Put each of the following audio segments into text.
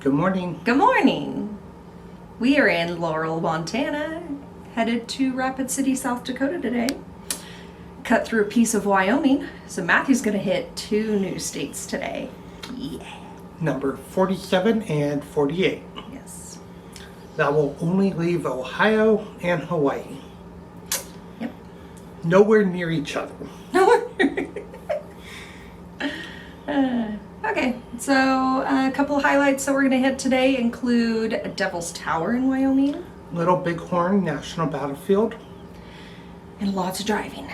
Good morning. Good morning. We are in Laurel, Montana, headed to Rapid City, South Dakota today. Cut through a piece of Wyoming, so Matthew's gonna hit 2 new states today. Yeah. Number 47 and 48. Yes. That will only leave Ohio and Hawaii. Yep. Nowhere near each other. Okay, so a couple of highlights that we're gonna hit today include Devil's Tower in Wyoming. Little Bighorn National Battlefield. And lots of driving.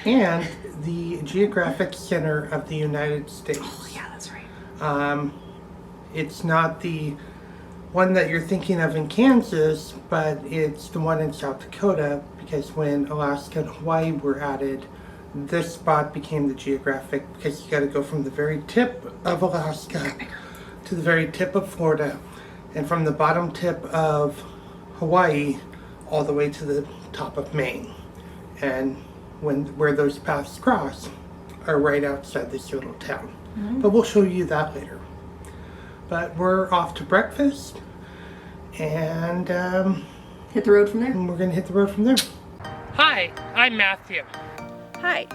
And the geographic center of the United States. Oh yeah, that's right. It's not the one that you're thinking of in Kansas, but it's the one in South Dakota, because when Alaska and Hawaii were added, this spot became the geographic, because you got to go from the very tip of Alaska to the very tip of Florida, and from the bottom tip of Hawaii all the way to the top of Maine. And where those paths cross are right outside this little town. Mm-hmm. But we'll show you that later. But we're off to breakfast, and hit the road from there. We're gonna hit the road from there. Hi, I'm Matthew. Hi,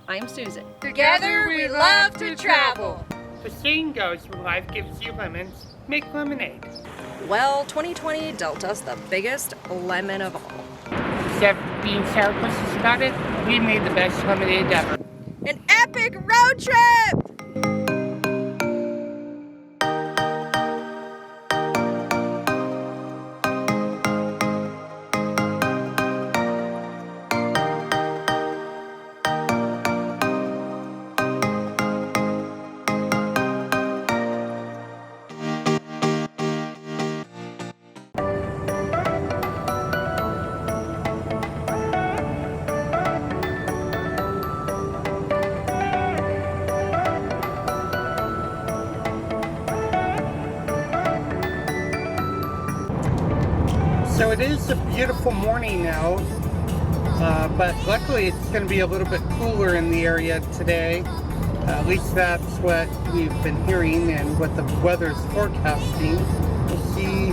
I'm Susan. Together we love to travel. The saying goes, when life gives you lemons, make lemonade. Well, 2020 dealt us the biggest lemon of all. Except being sourpusses about it, we made the best lemonade ever. An epic road trip! So it is a beautiful morning now, but luckily it's going to be a little bit cooler in the area today. At least that's what we've been hearing and what the weather's forecasting. We'll see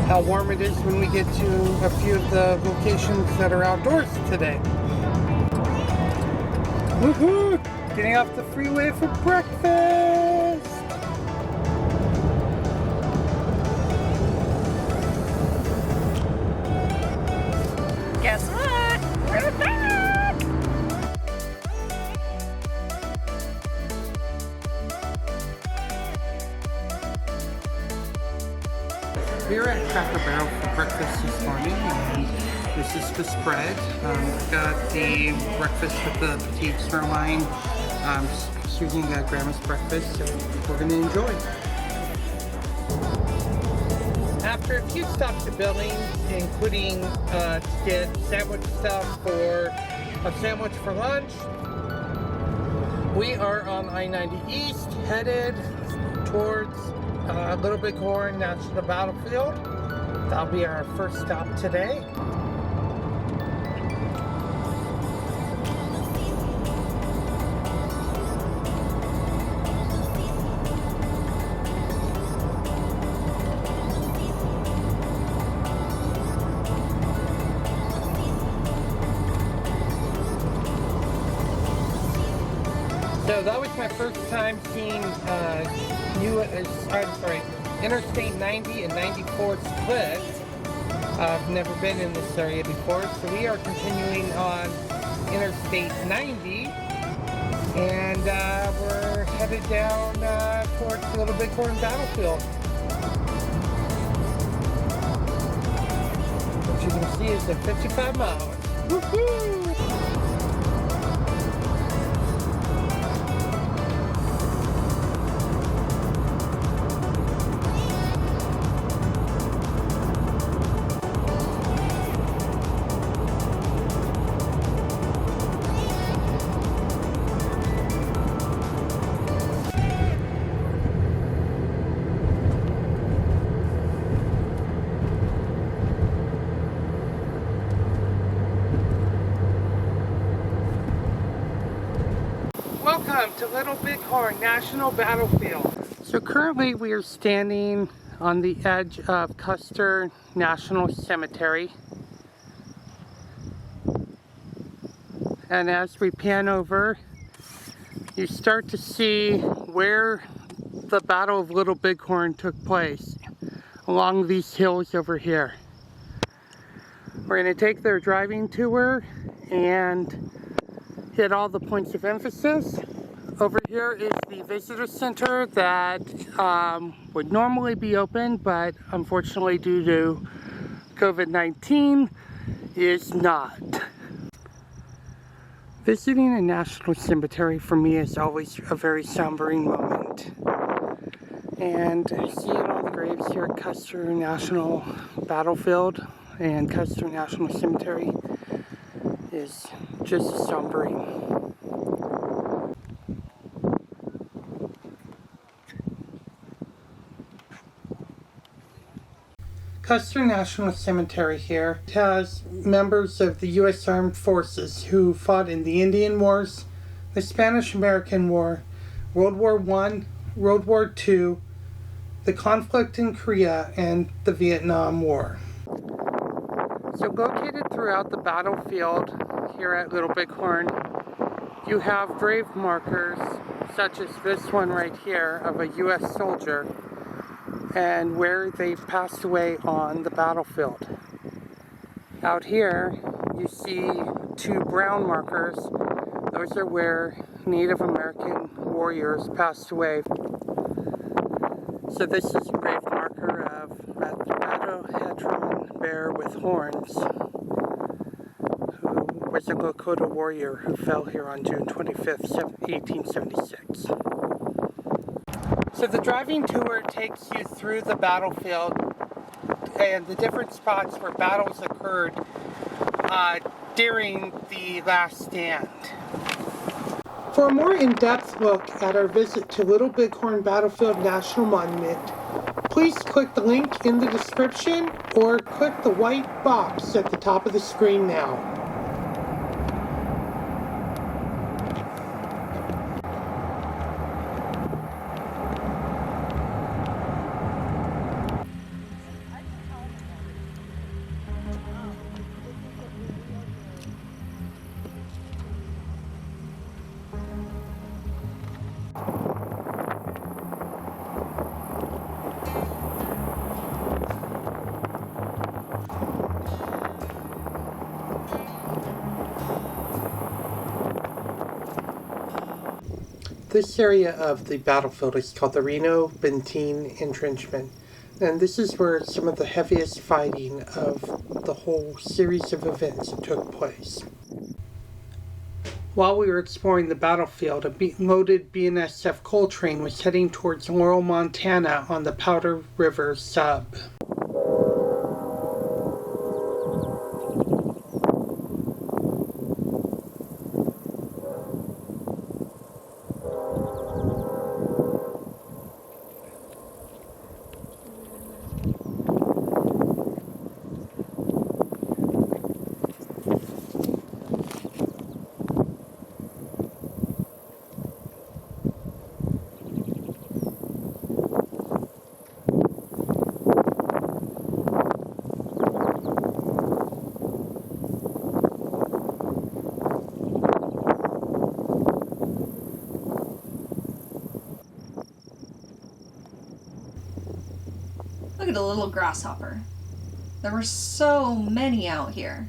how warm it is when we get to a few of the locations that are outdoors today. Woohoo! Getting off the freeway for breakfast! Guess what? We're back! We were at Cracker Barrel for breakfast this morning, and this is the spread. We've got the breakfast with the potato sirloin, using Grandma's breakfast, so we're going to enjoy. After a few stops at Billings, including to get sandwich stuff for a sandwich for lunch, we are on I-90 East, headed towards Little Bighorn National Battlefield. That'll be our first stop today. So that was my first time seeing Interstate 90 and 94 split. I've never been in this area before, so we are continuing on Interstate 90, and we're headed down towards Little Bighorn Battlefield, which you can see is at 55 miles. Woohoo! Welcome to Little Bighorn National Battlefield. So So currently we are standing on the edge of Custer National Cemetery. And as we pan over, you start to see where the Battle of Little Bighorn took place, along these hills over here. We're going to take their driving tour and hit all the points of emphasis. Over here is the visitor center that would normally be open, but unfortunately due to COVID-19 is not. Visiting a national cemetery for me is always a very sombering moment. And seeing all the graves here at Custer National Battlefield and Custer National Cemetery is just sombering. Custer National Cemetery here has members of the U.S. Armed Forces who fought in the Indian Wars, the Spanish-American War, World War I, World War II, the conflict in Korea, and the Vietnam War. So located throughout the battlefield here at Little Bighorn, you have grave markers such as this one right here of a U.S. soldier and where they passed away on the battlefield. Out here you see two brown markers. Those are where Native American warriors passed away. So this is a grave marker of Matohedron bear with horns, who was a Lakota warrior who fell here on June 25th, 1876. So the driving tour takes you through the battlefield and the different spots where battles occurred during the last stand. For a more in-depth look at our visit to Little Bighorn Battlefield National Monument, please click the link in the description or click the white box at the top of the screen now. This area of the battlefield is called the Reno Benteen Entrenchment, and this is where some of the heaviest fighting of the whole series of events took place. While we were exploring the battlefield, a loaded BNSF coal train was heading towards Laurel, Montana on the Powder River sub. Look at a little grasshopper. There were so many out here.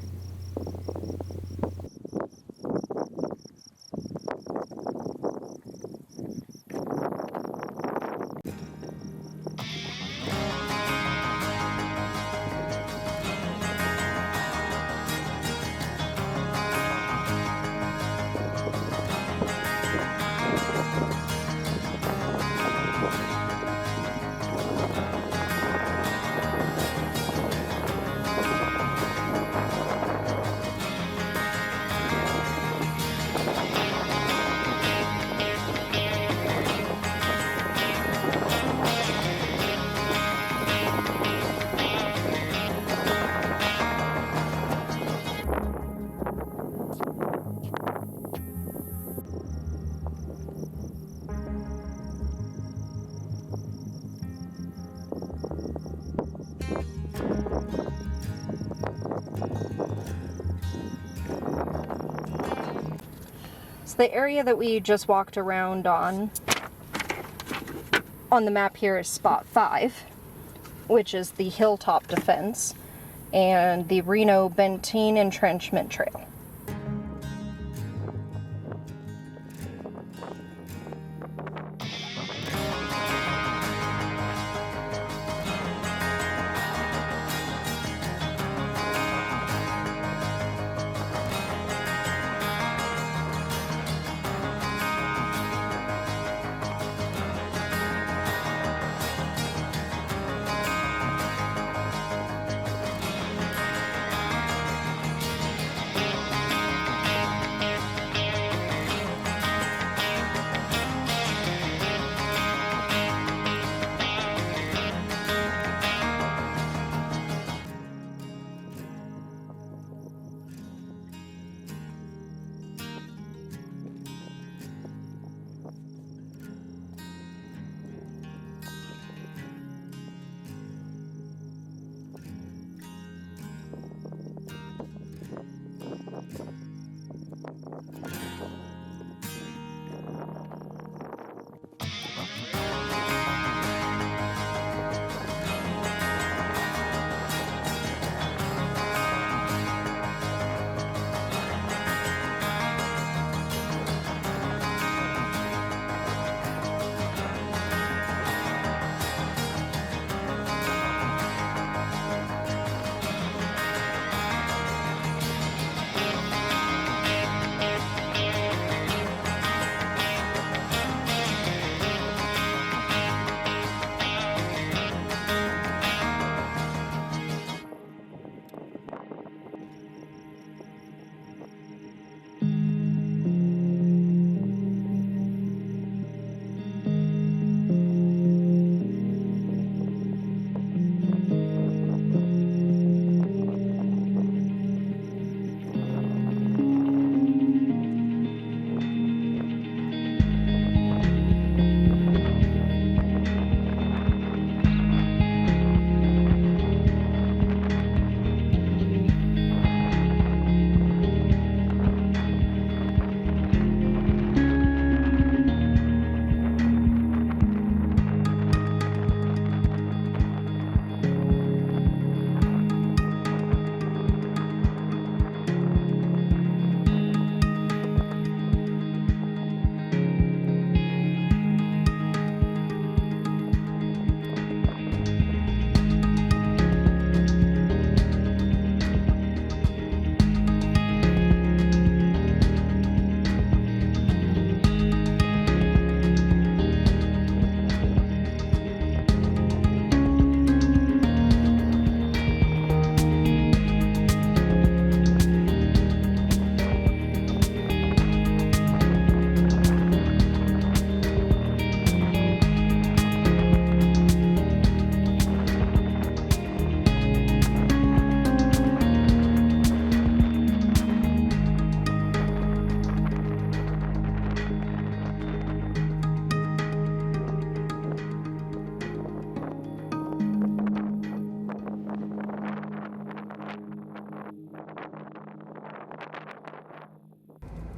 the area that we just walked around on the map here is spot 5, which is the Hilltop Defense and the Reno Benteen Entrenchment Trail.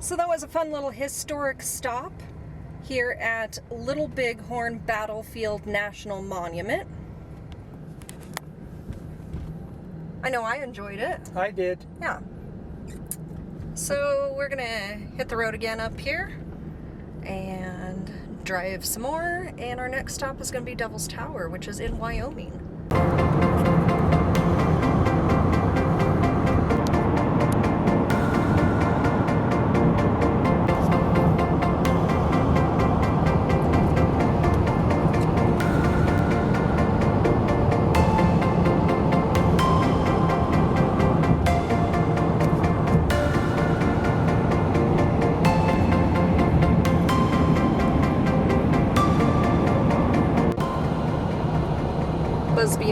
So that was a fun little historic stop here at Little Bighorn Battlefield National Monument. I know I enjoyed it. I did. Yeah. So we're gonna hit the road again up here and drive some more, and our next stop is gonna be Devil's Tower, which is in Wyoming.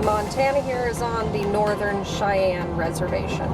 Montana here is on the Northern Cheyenne Reservation.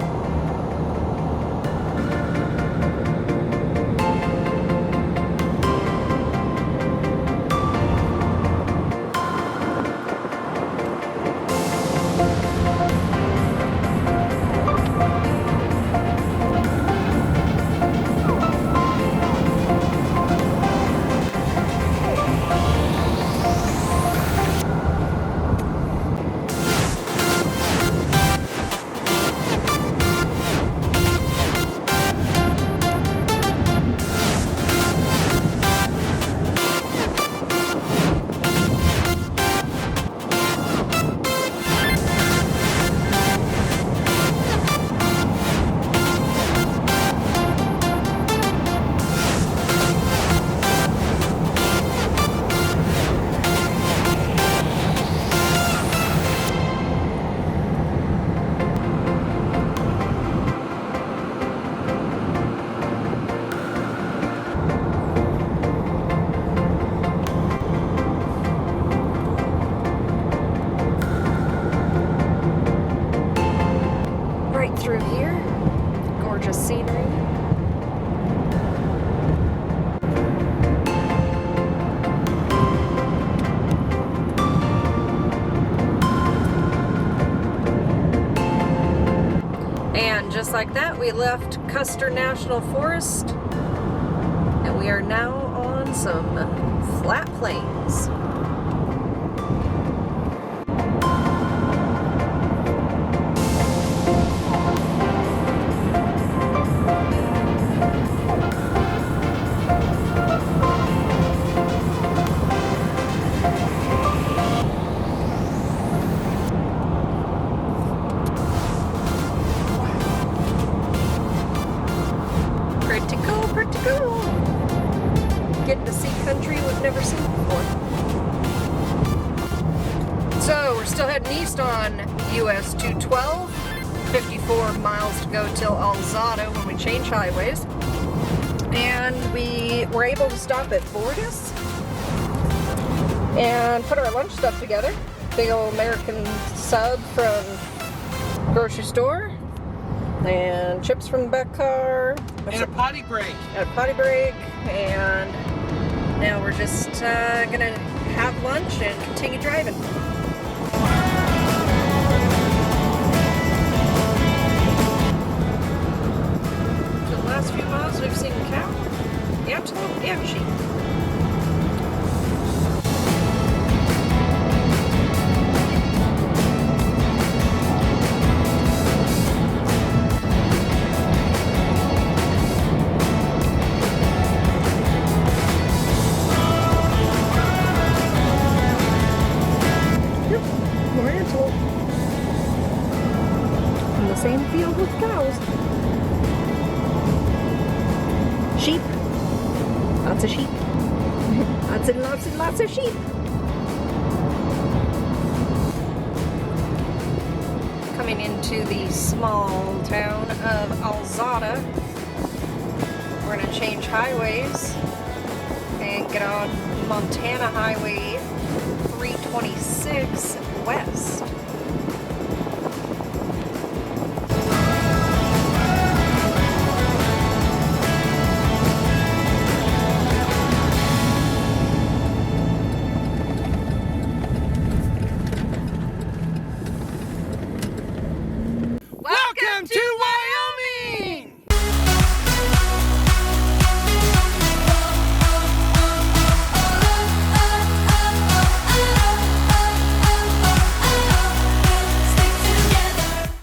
just like that, we left Custer National Forest, and we are now on some flat plains. Pretty cool. Getting to see country we've never seen before. So we're still heading east on US 212. 54 miles to go till Alzado when we change highways. And we were able to stop at Bordas and put our lunch stuff together. Big old American sub from grocery store. And chips from the back car. And a potty break. And a potty break. And now we're just gonna have lunch and continue driving. For the last few miles we've seen cow, antelope, and sheep. Same field with cows. Sheep. Lots of sheep. Lots and lots and lots of sheep. Coming into the small town of Alzada. We're going to change highways and get on Montana Highway 326 west.